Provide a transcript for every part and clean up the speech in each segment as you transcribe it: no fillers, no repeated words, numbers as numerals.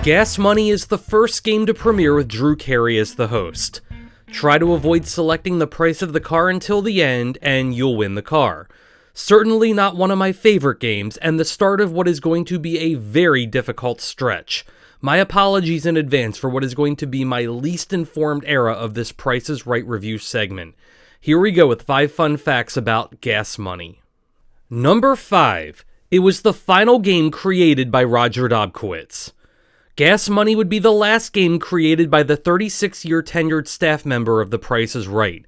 Gas Money is the first game to premiere with Drew Carey as the host. Try to avoid selecting the price of the car until the end, and you'll win the car. Certainly not one of my favorite games, and the start of what is going to be a very difficult stretch. My apologies in advance for what is going to be my least informed era of this Price is Right review segment. Here we go with 5 fun facts about Gas Money. Number 5. It was the final game created by Roger Dobkowitz. Gas Money would be the last game created by the 36-year tenured staff member of The Price is Right.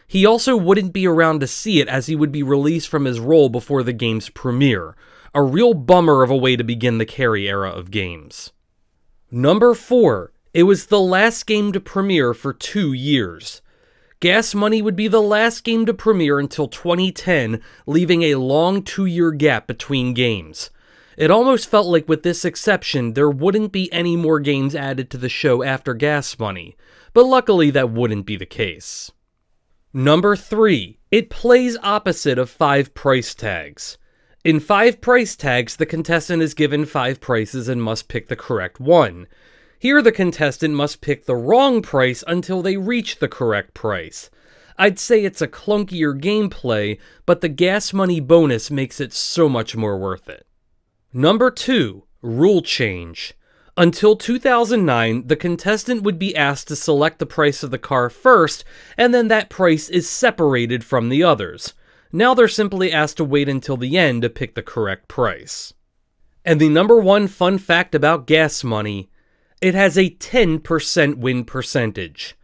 He also wouldn't be around to see it as he would be released from his role before the game's premiere. A real bummer of a way to begin the Carey era of games. Number 4. It was the last game to premiere for 2 years. Gas Money would be the last game to premiere until 2010, leaving a long 2-year gap between games. It almost felt like with this exception, there wouldn't be any more games added to the show after Gas Money, but luckily that wouldn't be the case. Number 3. It plays opposite of 5 price tags. In 5 price tags, the contestant is given 5 prices and must pick the correct one. Here the contestant must pick the wrong price until they reach the correct price. I'd say it's a clunkier gameplay, but the Gas Money bonus makes it so much more worth it. Number 2. Rule change. Until 2009, the contestant would be asked to select the price of the car first, and then that price is separated from the others. Now they're simply asked to wait until the end to pick the correct price. And the number 1 fun fact about Gas Money, it has a 10% win percentage.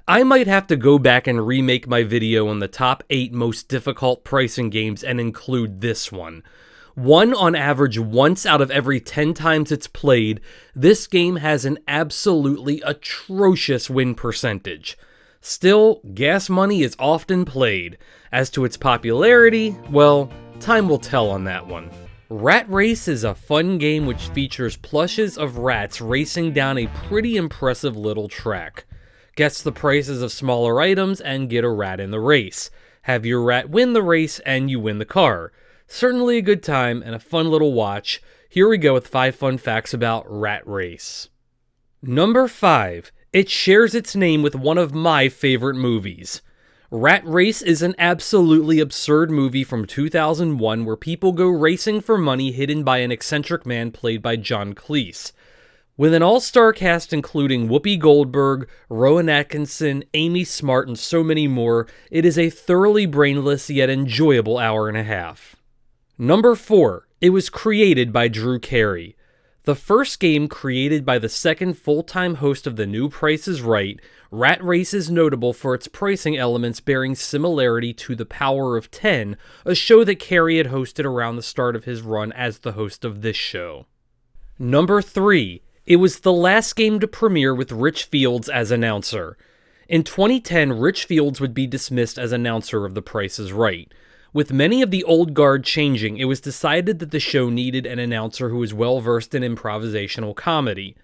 I might have to go back and remake my video on the top 8 most difficult pricing games and include this one. Won on average once out of every 10 times it's played, this game has an absolutely atrocious win percentage. Still, Gas Money is often played. As to its popularity, well, time will tell on that one. Rat Race is a fun game which features plushes of rats racing down a pretty impressive little track. Guess the prices of smaller items and get a rat in the race. Have your rat win the race and you win the car. Certainly a good time and a fun little watch. Here we go with 5 fun facts about Rat Race. Number 5. It shares its name with one of my favorite movies. Rat Race is an absolutely absurd movie from 2001 where people go racing for money hidden by an eccentric man played by John Cleese. With an all-star cast including Whoopi Goldberg, Rowan Atkinson, Amy Smart, and so many more, it is a thoroughly brainless yet enjoyable hour and a half. Number 4. It was created by Drew Carey. The first game created by the second full-time host of the new Price is Right, Rat Race is notable for its pricing elements bearing similarity to The Power of 10, a show that Carey had hosted around the start of his run as the host of this show. Number 3. It was the last game to premiere with Rich Fields as announcer. In 2010, Rich Fields would be dismissed as announcer of The Price is Right. With many of the old guard changing, it was decided that the show needed an announcer who was well-versed in improvisational comedy.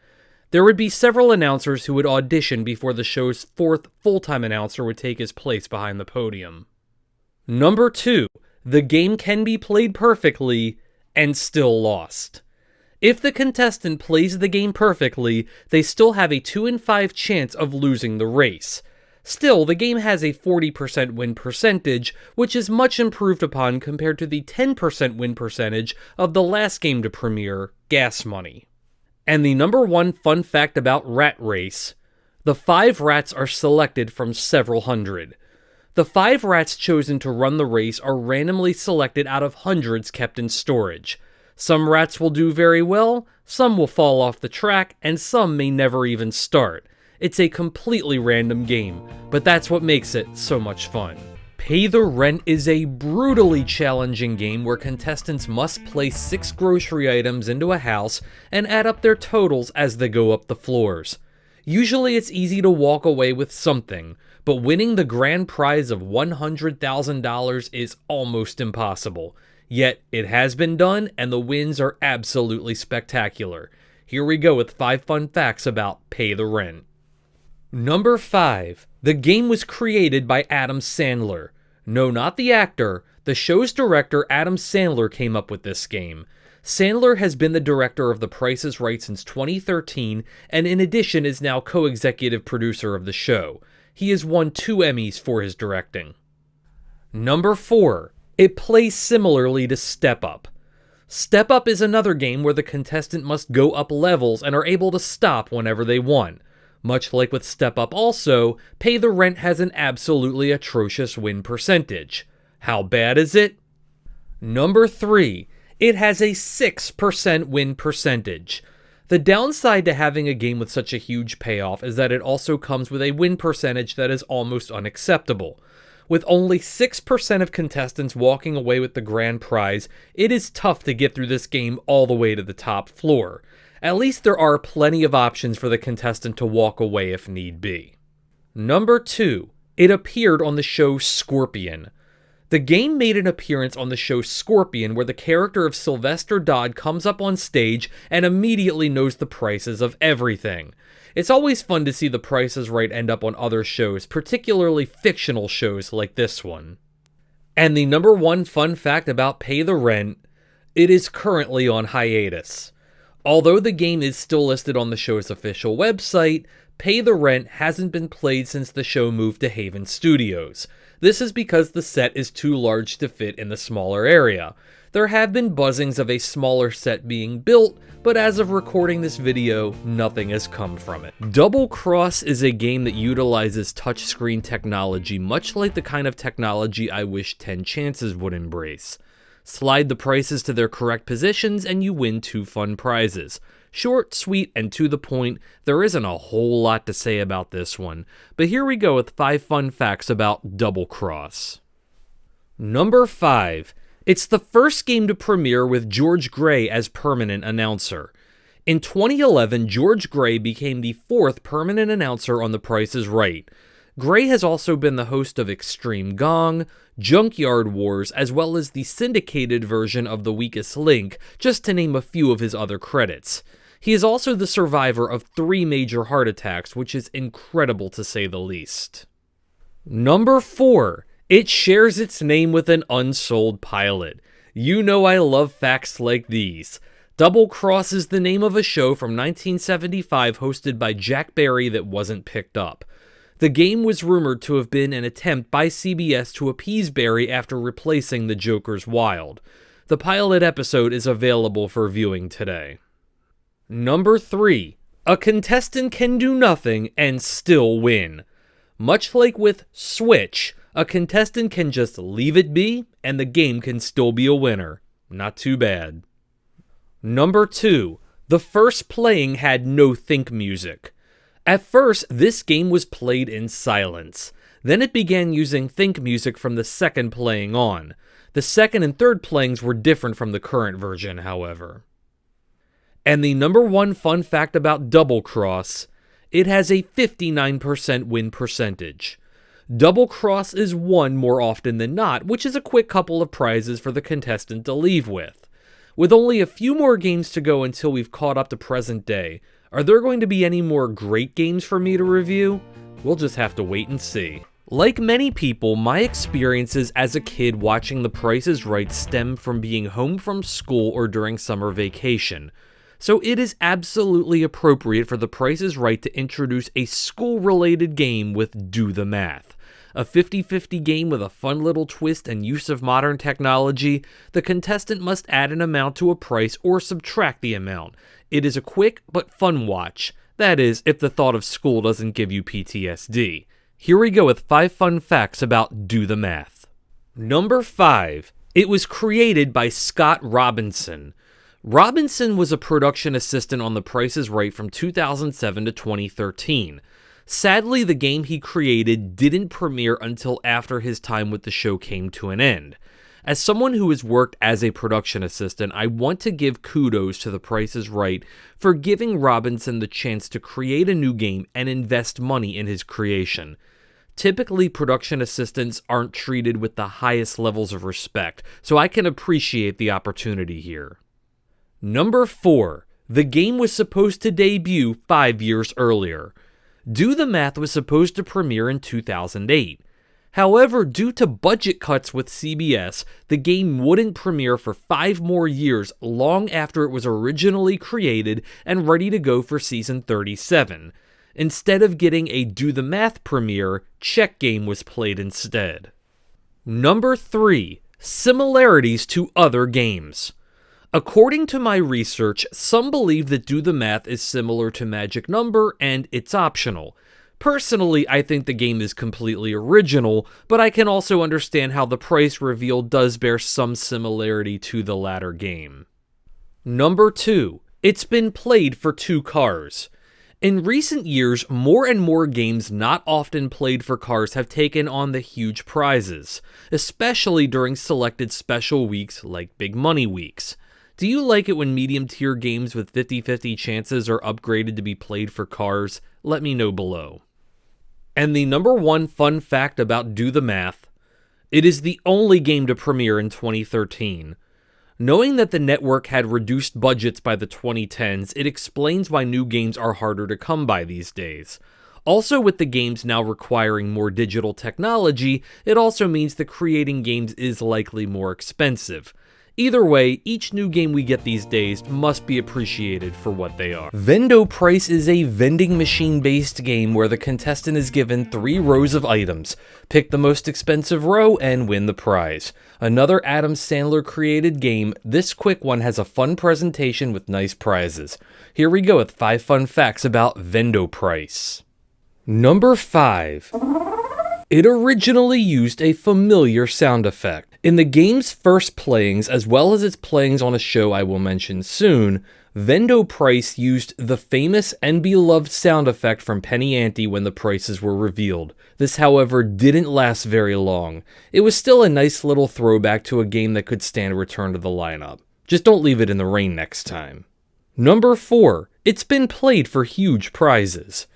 There would be several announcers who would audition before the show's 4th full-time announcer would take his place behind the podium. Number 2. The game can be played perfectly and still lost. If the contestant plays the game perfectly, they still have a 2 in 5 chance of losing the race. Still, the game has a 40% win percentage, which is much improved upon compared to the 10% win percentage of the last game to premiere, Gas Money. And the number 1 fun fact about Rat Race, the 5 rats are selected from several hundred. The 5 rats chosen to run the race are randomly selected out of hundreds kept in storage. Some rats will do very well, some will fall off the track, and some may never even start. It's a completely random game, but that's what makes it so much fun. Pay the Rent is a brutally challenging game where contestants must place 6 grocery items into a house and add up their totals as they go up the floors. Usually it's easy to walk away with something, but winning the grand prize of $100,000 is almost impossible. Yet, it has been done, and the wins are absolutely spectacular. Here we go with 5 fun facts about Pay the Rent. Number 5. The game was created by Adam Sandler. No, not the actor. The show's director, Adam Sandler, came up with this game. Sandler has been the director of The Price is Right since 2013, and in addition is now co-executive producer of the show. He has won 2 Emmys for his directing. Number 4. It plays similarly to Step Up. Step Up is another game where the contestant must go up levels and are able to stop whenever they want. Much like with Step Up also, Pay the Rent has an absolutely atrocious win percentage. How bad is it? Number 3. It has a 6% win percentage. The downside to having a game with such a huge payoff is that it also comes with a win percentage that is almost unacceptable. With only 6% of contestants walking away with the grand prize, it is tough to get through this game all the way to the top floor. At least there are plenty of options for the contestant to walk away if need be. Number 2. It appeared on the show Scorpion. The game made an appearance on the show Scorpion, where the character of Sylvester Dodd comes up on stage and immediately knows the prices of everything. It's always fun to see The Price is Right end up on other shows, particularly fictional shows like this one. And the number 1 fun fact about Pay the Rent, it is currently on hiatus. Although the game is still listed on the show's official website, Pay the Rent hasn't been played since the show moved to Haven Studios. This is because the set is too large to fit in the smaller area. There have been buzzings of a smaller set being built, but as of recording this video, nothing has come from it. Double Cross is a game that utilizes touchscreen technology, much like the kind of technology I wish 10 Chances would embrace. Slide the prices to their correct positions and you win 2 fun prizes. Short, sweet, and to the point, there isn't a whole lot to say about this one, but here we go with 5 fun facts about Double Cross. Number 5. It's the first game to premiere with George Gray as permanent announcer. In 2011, George Gray became the 4th permanent announcer on The Price is Right. Gray has also been the host of Extreme Gong, Junkyard Wars, as well as the syndicated version of The Weakest Link, just to name a few of his other credits. He is also the survivor of 3 major heart attacks, which is incredible to say the least. Number 4. It shares its name with an unsold pilot. You know I love facts like these. Double Cross is the name of a show from 1975 hosted by Jack Barry that wasn't picked up. The game was rumored to have been an attempt by CBS to appease Barry after replacing The Joker's Wild. The pilot episode is available for viewing today. Number 3. A contestant can do nothing and still win. Much like with Switch, a contestant can just leave it be and the game can still be a winner. Not too bad. Number 2. The first playing had no think music. At first, this game was played in silence. Then it began using think music from the second playing on. The second and third playings were different from the current version, however. And the number 1 fun fact about Double Cross, it has a 59% win percentage. Double Cross is won more often than not, which is a quick couple of prizes for the contestant to leave with. With only a few more games to go until we've caught up to present day, are there going to be any more great games for me to review? We'll just have to wait and see. Like many people, my experiences as a kid watching The Price is Right stem from being home from school or during summer vacation. So it is absolutely appropriate for The Price is Right to introduce a school-related game with Do the Math. A 50-50 game with a fun little twist and use of modern technology, the contestant must add an amount to a price or subtract the amount. It is a quick but fun watch. That is, if the thought of school doesn't give you PTSD. Here we go with 5 fun facts about Do the Math. Number 5. It was created by Scott Robinson. Robinson was a production assistant on The Price is Right from 2007 to 2013. Sadly, the game he created didn't premiere until after his time with the show came to an end. As someone who has worked as a production assistant, I want to give kudos to The Price is Right for giving Robinson the chance to create a new game and invest money in his creation. Typically, production assistants aren't treated with the highest levels of respect, so I can appreciate the opportunity here. Number 4. The game was supposed to debut 5 years earlier. Do the Math was supposed to premiere in 2008. However, due to budget cuts with CBS, the game wouldn't premiere for 5 more years, long after it was originally created and ready to go for season 37. Instead of getting a Do the Math premiere, Check Game was played instead. Number 3. Similarities to other games. According to my research, some believe that Do the Math is similar to Magic Number and it's optional. Personally, I think the game is completely original, but I can also understand how the price reveal does bear some similarity to the latter game. Number 2. It's been played for 2 cars. In recent years, more and more games not often played for cars have taken on the huge prizes, especially during selected special weeks like Big Money Weeks. Do you like it when medium-tier games with 50-50 chances are upgraded to be played for cars? Let me know below. And the number 1 fun fact about Do the Math: it is the only game to premiere in 2013. Knowing that the network had reduced budgets by the 2010s, it explains why new games are harder to come by these days. Also, with the games now requiring more digital technology, it also means that creating games is likely more expensive. Either way, each new game we get these days must be appreciated for what they are. Vendo Price is a vending machine-based game where the contestant is given 3 rows of items. Pick the most expensive row and win the prize. Another Adam Sandler created game, this quick one has a fun presentation with nice prizes. Here we go with 5 fun facts about Vendo Price. Number 5. It originally used a familiar sound effect. In the game's first playings, as well as its playings on a show I will mention soon, Vendo Price used the famous and beloved sound effect from Penny Ante when the prices were revealed. This, however, didn't last very long. It was still a nice little throwback to a game that could stand return to the lineup. Just don't leave it in the rain next time. Number 4. It's been played for huge prizes.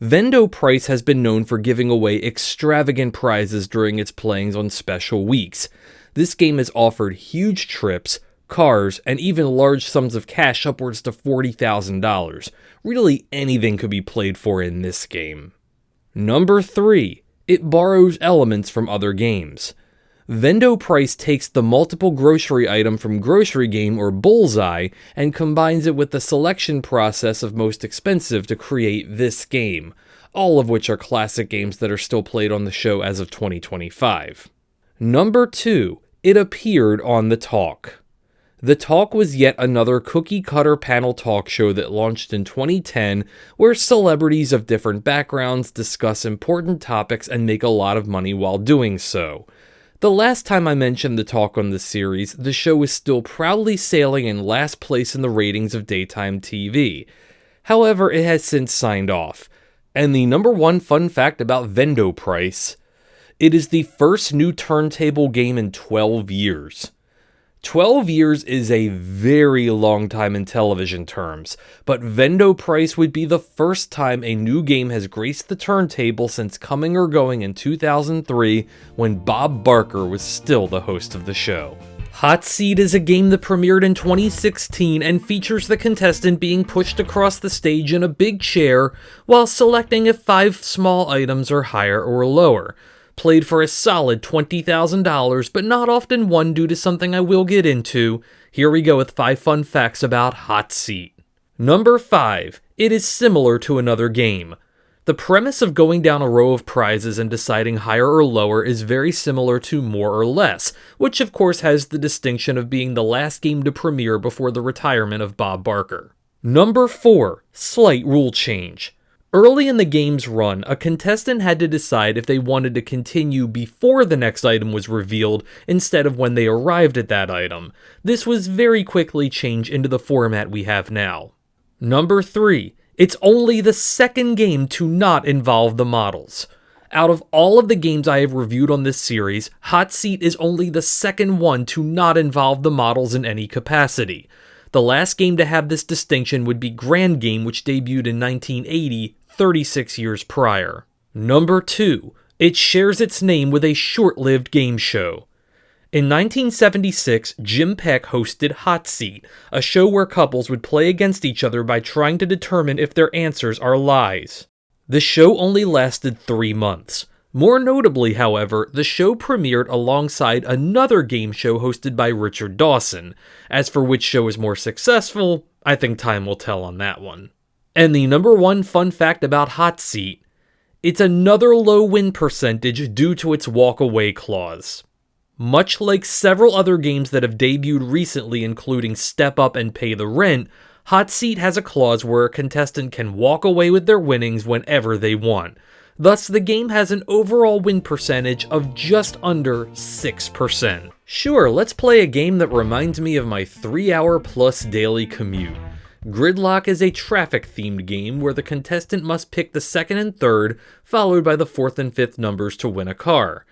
Vendo Price has been known for giving away extravagant prizes during its playings on special weeks. This game has offered huge trips, cars, and even large sums of cash upwards to $40,000. Really anything could be played for in this game. Number 3. It borrows elements from other games. Vendo Price takes the multiple grocery item from Grocery Game or Bullseye and combines it with the selection process of most expensive to create this game, all of which are classic games that are still played on the show as of 2025. Number 2. It appeared on The Talk. The Talk was yet another cookie-cutter panel talk show that launched in 2010, where celebrities of different backgrounds discuss important topics and make a lot of money while doing so. The last time I mentioned The Talk on this series, the show is still proudly sailing in last place in the ratings of daytime TV. However, it has since signed off. And the number 1 fun fact about Vendo Price: it is the first new turntable game in 12 years. 12 years is a very long time in television terms, but Vendo Price would be the first time a new game has graced the turntable since Coming or Going in 2003, when Bob Barker was still the host of the show. Hot Seat is a game that premiered in 2016 and features the contestant being pushed across the stage in a big chair while selecting if 5 small items are higher or lower. Played for a solid $20,000, but not often won due to something I will get into. Here we go with 5 fun facts about Hot Seat. Number 5. It is similar to another game. The premise of going down a row of prizes and deciding higher or lower is very similar to More or Less, which of course has the distinction of being the last game to premiere before the retirement of Bob Barker. Number 4. Slight rule change. Early in the game's run, a contestant had to decide if they wanted to continue before the next item was revealed instead of when they arrived at that item. This was very quickly changed into the format we have now. Number 3. It's only the second game to not involve the models. Out of all of the games I have reviewed on this series, Hot Seat is only the second one to not involve the models in any capacity. The last game to have this distinction would be Grand Game, which debuted in 1980, 36 years prior. Number 2. It shares its name with a short-lived game show. In 1976, Jim Peck hosted Hot Seat, a show where couples would play against each other by trying to determine if their answers are lies. The show only lasted 3 months. More notably, however, the show premiered alongside another game show hosted by Richard Dawson. As for which show is more successful, I think time will tell on that one. And the number one fun fact about Hot Seat, it's another low win percentage due to its walk-away clause. Much like several other games that have debuted recently, including Step Up and Pay the Rent, Hot Seat has a clause where a contestant can walk away with their winnings whenever they want. Thus, the game has an overall win percentage of just under 6%. Sure, let's play a game that reminds me of my 3-hour-plus daily commute. Gridlock is a traffic-themed game where the contestant must pick the second and third, followed by the fourth and fifth numbers to win a car.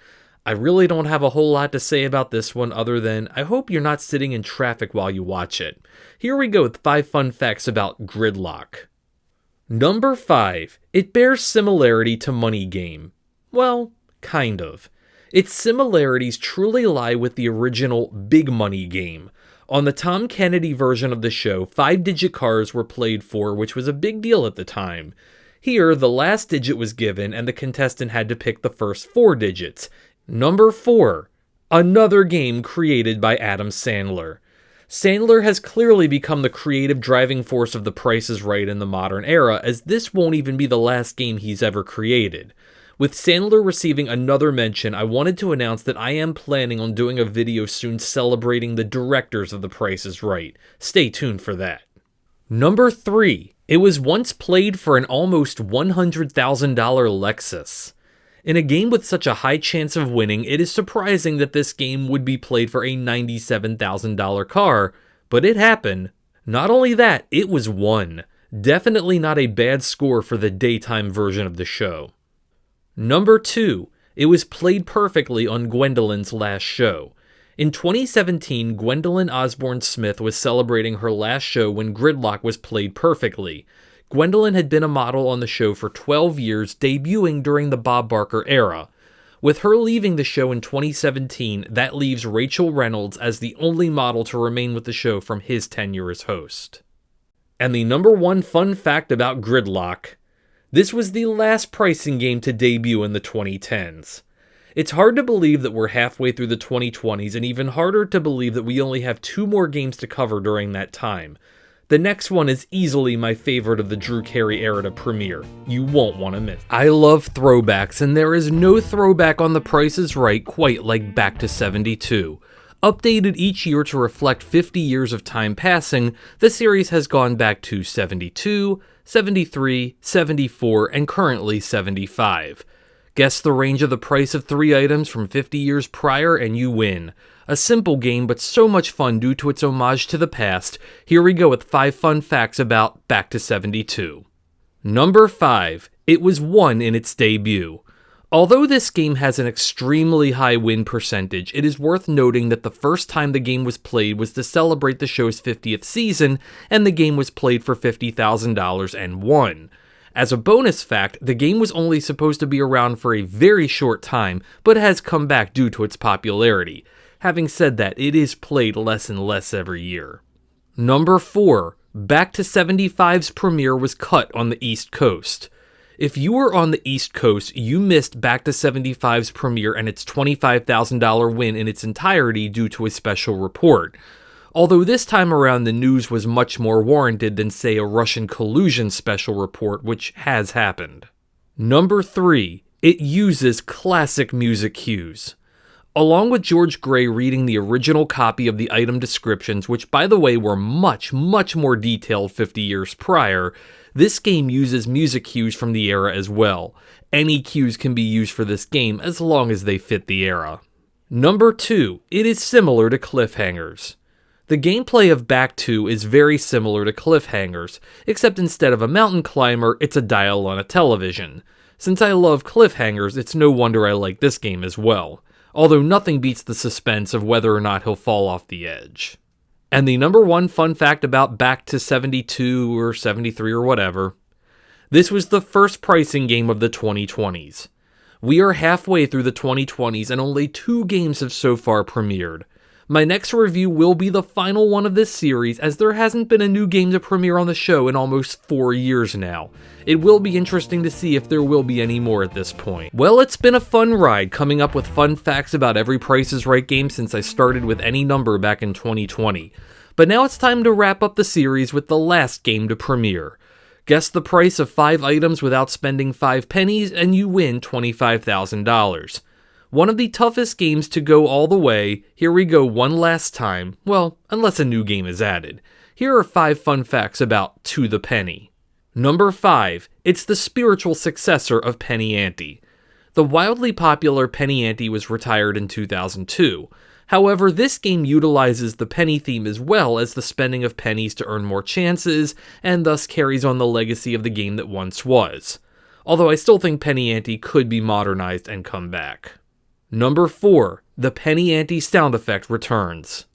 I really don't have a whole lot to say about this one other than I hope you're not sitting in traffic while you watch it. Here we go with 5 fun facts about Gridlock. Number 5. It bears similarity to Money Game. Well, kind of. Its similarities truly lie with the original Big Money Game. On the Tom Kennedy version of the show, 5-digit cars were played for, which was a big deal at the time. Here, the last digit was given and the contestant had to pick the first 4 digits. Number 4. Another game created by Adam Sandler. Sandler has clearly become the creative driving force of The Price is Right in the modern era, as this won't even be the last game he's ever created. With Sandler receiving another mention, I wanted to announce that I am planning on doing a video soon celebrating the directors of The Price is Right. Stay tuned for that. Number 3. It was once played for an almost $100,000 Lexus. In a game with such a high chance of winning, it is surprising that this game would be played for a $97,000 car, but it happened. Not only that, it was won. Definitely not a bad score for the daytime version of the show. Number 2. It was played perfectly on Gwendolyn's last show. In 2017, Gwendolyn Osborne Smith was celebrating her last show when Gridlock was played perfectly. Gwendolyn had been a model on the show for 12 years, debuting during the Bob Barker era. With her leaving the show in 2017, that leaves Rachel Reynolds as the only model to remain with the show from his tenure as host. And the number 1 fun fact about Gridlock, this was the last pricing game to debut in the 2010s. It's hard to believe that we're halfway through the 2020s, and even harder to believe that we only have 2 more games to cover during that time. The next one is easily my favorite of the Drew Carey era to premiere. You won't want to miss. I love throwbacks, and there is no throwback on The Price is Right quite like Back to 72. Updated each year to reflect 50 years of time passing, the series has gone back to 72, 73, 74, and currently 75. Guess the range of the price of 3 items from 50 years prior and you win. A simple game, but so much fun due to its homage to the past. Here we go with 5 fun facts about Back to 72. Number 5. It was won in its debut. Although this game has an extremely high win percentage, it is worth noting that the first time the game was played was to celebrate the show's 50th season, and the game was played for $50,000 and won. As a bonus fact, the game was only supposed to be around for a very short time, but has come back due to its popularity. Having said that, it is played less and less every year. Number 4. Back to 75's premiere was cut on the East Coast. If you were on the East Coast, you missed Back to 75's premiere and its $25,000 win in its entirety due to a special report. Although this time around the news was much more warranted than, say, a Russian collusion special report, which has happened. Number 3. It uses classic music cues. Along with George Gray reading the original copy of the item descriptions, which by the way were much more detailed 50 years prior, this game uses music cues from the era as well. Any cues can be used for this game as long as they fit the era. Number 2. It is similar to cliffhangers. The gameplay of Back 2 is very similar to cliffhangers, except instead of a mountain climber, it's a dial on a television. Since I love cliffhangers, it's no wonder I like this game as well. Although nothing beats the suspense of whether or not he'll fall off the edge. And the number 1 fun fact about Back to 72 or 73 or whatever, this was the first pricing game of the 2020s. We are halfway through the 2020s and only 2 games have so far premiered. My next review will be the final one of this series, as there hasn't been a new game to premiere on the show in almost 4 years now. It will be interesting to see if there will be any more at this point. Well, it's been a fun ride, coming up with fun facts about every Price is Right game since I started with any number back in 2020. But now it's time to wrap up the series with the last game to premiere. Guess the price of 5 items without spending 5 pennies, and you win $25,000. One of the toughest games to go all the way. Here we go one last time. Well, unless a new game is added. Here are 5 fun facts about To the Penny. Number 5. It's the spiritual successor of Penny Ante. The wildly popular Penny Ante was retired in 2002. However, this game utilizes the penny theme as well as the spending of pennies to earn more chances, and thus carries on the legacy of the game that once was. Although I still think Penny Ante could be modernized and come back. Number 4. The Penny Ante sound effect returns.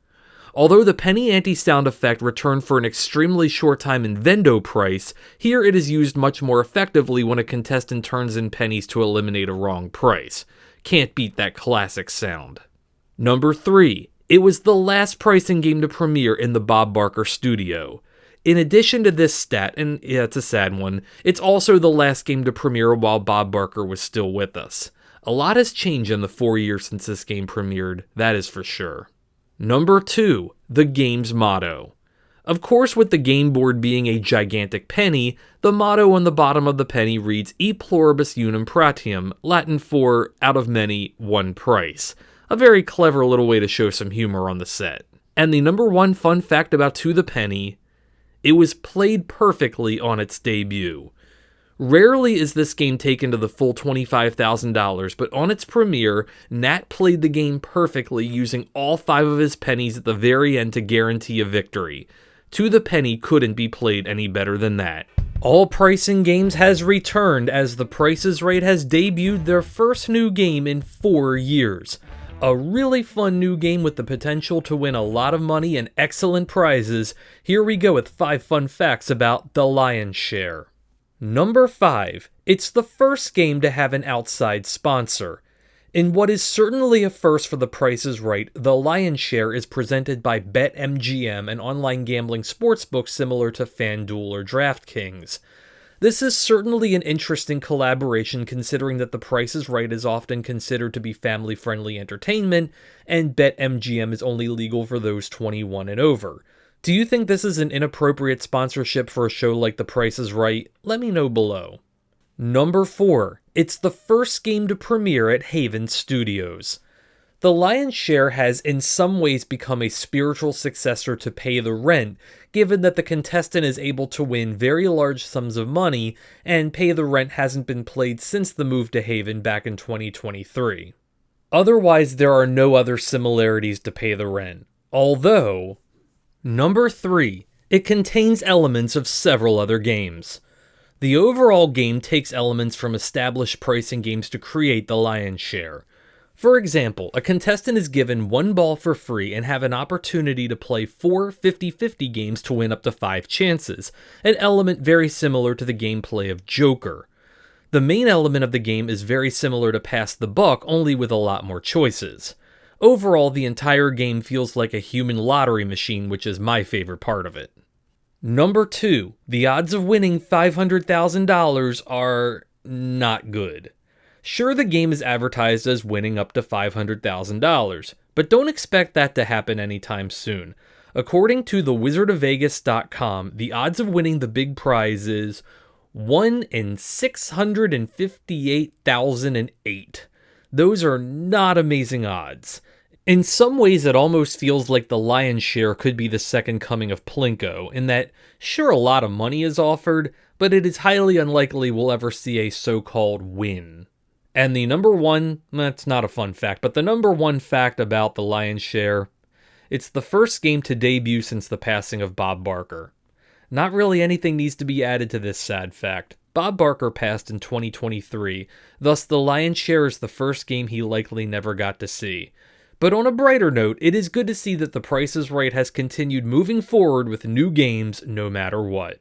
Although the Penny Ante sound effect returned for an extremely short time in Vendo Price, here it is used much more effectively when a contestant turns in pennies to eliminate a wrong price. Can't beat that classic sound. Number 3. It was the last pricing game to premiere in the Bob Barker studio. In addition to this stat, and yeah, it's a sad one, it's also the last game to premiere while Bob Barker was still with us. A lot has changed in the 4 years since this game premiered, that is for sure. Number 2. The game's motto. Of course, with the game board being a gigantic penny, the motto on the bottom of the penny reads E pluribus unum pratium, Latin for out of many, one price. A very clever little way to show some humor on the set. And the number 1 fun fact about To the Penny, it was played perfectly on its debut. Rarely is this game taken to the full $25,000, but on its premiere, Nat played the game perfectly using all 5 of his pennies at the very end to guarantee a victory. To the Penny couldn't be played any better than that. All Pricing Games has returned as the Price is Right has debuted their first new game in 4 years. A really fun new game with the potential to win a lot of money and excellent prizes. Here we go with 5 fun facts about The Lion's Share. Number 5. It's the first game to have an outside sponsor. In what is certainly a first for the Price is Right, The Lion's Share is presented by BetMGM, an online gambling sportsbook similar to FanDuel or DraftKings. This is certainly an interesting collaboration considering that The Price is Right is often considered to be family-friendly entertainment, and BetMGM is only legal for those 21 and over. Do you think this is an inappropriate sponsorship for a show like The Price is Right? Let me know below. Number 4. It's the first game to premiere at Haven Studios. The Lion's Share has in some ways become a spiritual successor to Pay the Rent, given that the contestant is able to win very large sums of money, and Pay the Rent hasn't been played since the move to Haven back in 2023. Otherwise, there are no other similarities to Pay the Rent. Although, Number 3. It contains elements of several other games. The overall game takes elements from established pricing games to create The Lion's Share. For example, a contestant is given 1 ball for free and have an opportunity to play 4 50-50 games to win up to 5 chances, an element very similar to the gameplay of Joker. The main element of the game is very similar to Pass the Buck, only with a lot more choices. Overall, the entire game feels like a human lottery machine, which is my favorite part of it. Number 2. The odds of winning $500,000 are not good. Sure, the game is advertised as winning up to $500,000, but don't expect that to happen anytime soon. According to thewizardofvegas.com, the odds of winning the big prize is 1 in 658,008. Those are not amazing odds. In some ways, it almost feels like The Lion's Share could be the second coming of Plinko, in that, sure, a lot of money is offered, but it is highly unlikely we'll ever see a so-called win. And the number 1, that's not a fun fact, but the number 1 fact about The Lion's Share, it's the first game to debut since the passing of Bob Barker. Not really anything needs to be added to this sad fact. Bob Barker passed in 2023, thus The Lion's Share is the first game he likely never got to see. But on a brighter note, it is good to see that The Price is Right has continued moving forward with new games no matter what.